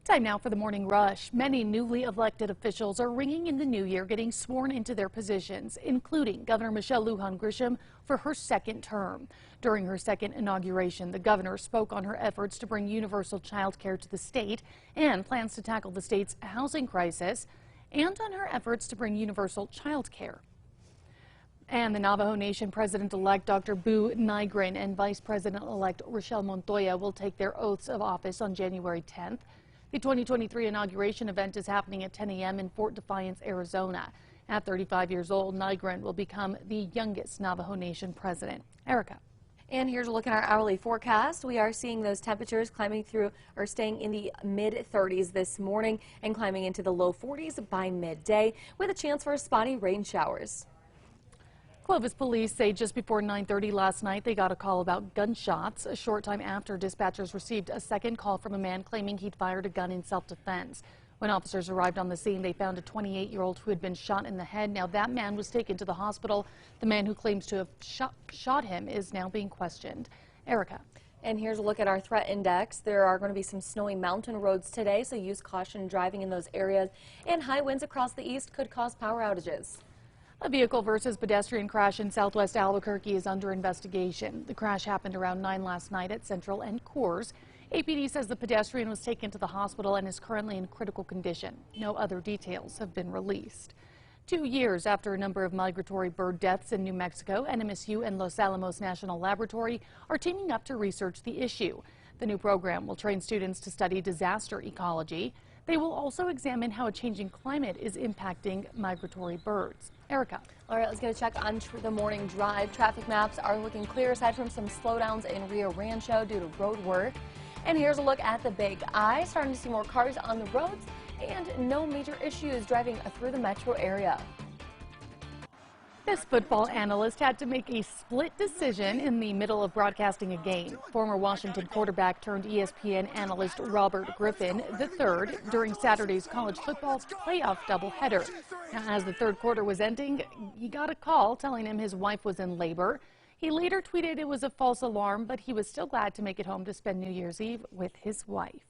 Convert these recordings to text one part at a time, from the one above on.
Time now for the morning rush. Many newly elected officials are ringing in the new year, getting sworn into their positions, including Governor Michelle Lujan Grisham for her second term. During her second inauguration, the governor spoke on her efforts to bring universal child care to the state and plans to tackle the state's housing crisis, and on her efforts to bring universal child care. And the Navajo Nation President-elect Dr. Boo Nygren and Vice President-elect Rochelle Montoya will take their oaths of office on January 10th. The 2023 inauguration event is happening at 10 a.m. in Fort Defiance, Arizona. At 35 years old, Nygren will become the youngest Navajo Nation president. Erica. And here's a look at our hourly forecast. We are seeing those temperatures climbing through or staying in the mid-30s this morning and climbing into the low 40s by midday with a chance for spotty rain showers. Clovis police say just before 9:30 last night they got a call about gunshots. A short time after, dispatchers received a second call from a man claiming he'd fired a gun in self-defense. When officers arrived on the scene, they found a 28-year-old who had been shot in the head. Now that man was taken to the hospital. The man who claims to have shot him is now being questioned. Erica. And here's a look at our threat index. There are going to be some snowy mountain roads today, so use caution driving in those areas. And high winds across the east could cause power outages. A vehicle versus pedestrian crash in southwest Albuquerque is under investigation. The crash happened around 9 last night at Central and Coors. APD says the pedestrian was taken to the hospital and is currently in critical condition. No other details have been released. 2 years after a number of migratory bird deaths in New Mexico, NMSU and Los Alamos National Laboratory are teaming up to research the issue. The new program will train students to study disaster ecology. They will also examine how a changing climate is impacting migratory birds. Erica. All right, let's get a check on the morning drive. Traffic maps are looking clear aside from some slowdowns in Rio Rancho due to road work. And here's a look at the Big I. Starting to see more cars on the roads and no major issues driving through the metro area. This football analyst had to make a split decision in the middle of broadcasting a game. Former Washington quarterback turned ESPN analyst Robert Griffin III during Saturday's college football playoff doubleheader. Now, as the third quarter was ending, he got a call telling him his wife was in labor. He later tweeted it was a false alarm, but he was still glad to make it home to spend New Year's Eve with his wife.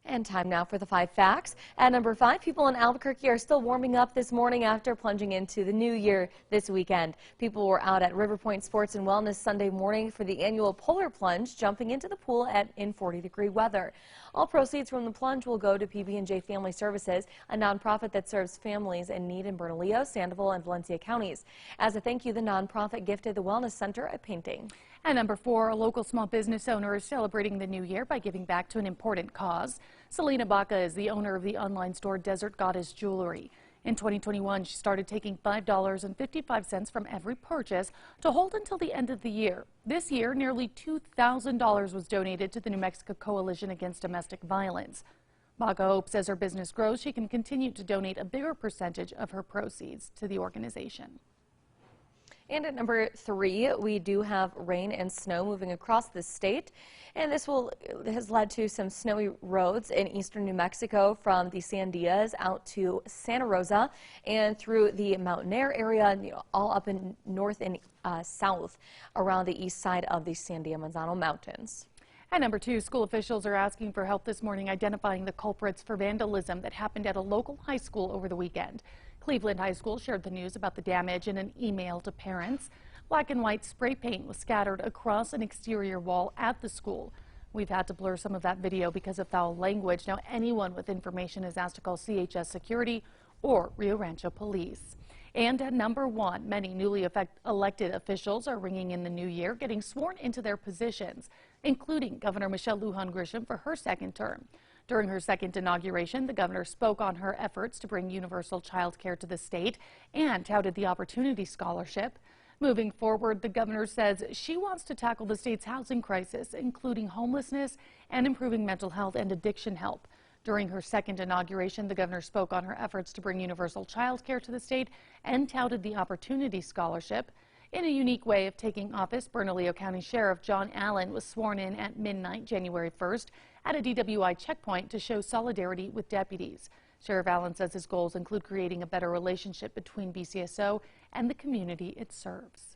And time now for the 5 facts. At number 5, people in Albuquerque are still warming up this morning after plunging into the new year this weekend. People were out at River Point Sports and Wellness Sunday morning for the annual Polar Plunge, jumping into the pool in 40-degree weather. All proceeds from the plunge will go to PB&J Family Services, a nonprofit that serves families in need in Bernalillo, Sandoval, and Valencia counties. As a thank you, the nonprofit gifted the Wellness Center a painting. At number 4, a local small business owner is celebrating the new year by giving back to an important cause. Selena Baca is the owner of the online store Desert Goddess Jewelry. In 2021, she started taking $5.55 from every purchase to hold until the end of the year. This year, nearly $2,000 was donated to the New Mexico Coalition Against Domestic Violence. Baca hopes as her business grows, she can continue to donate a bigger percentage of her proceeds to the organization. And at number 3, we do have rain and snow moving across the state, and this has led to some snowy roads in eastern New Mexico from the Sandias out to Santa Rosa and through the Mountainair area, and all up in north and south around the east side of the Sandia-Manzano Mountains. At number 2, school officials are asking for help this morning identifying the culprits for vandalism that happened at a local high school over the weekend. Cleveland High School shared the news about the damage in an email to parents. Black and white spray paint was scattered across an exterior wall at the school. We've had to blur some of that video because of foul language. Now anyone with information is asked to call CHS Security or Rio Rancho Police. And at number 1, many newly elected officials are ringing in the new year, getting sworn into their positions, including Governor Michelle Lujan Grisham for her second term. During her second inauguration, the governor spoke on her efforts to bring universal child care to the state and touted the Opportunity Scholarship. Moving forward, the governor says she wants to tackle the state's housing crisis, including homelessness and improving mental health and addiction help. During her second inauguration, the governor spoke on her efforts to bring universal child care to the state and touted the Opportunity Scholarship. In a unique way of taking office, Bernalillo County Sheriff John Allen was sworn in at midnight, January 1st, at a DWI checkpoint to show solidarity with deputies. Sheriff Allen says his goals include creating a better relationship between BCSO and the community it serves.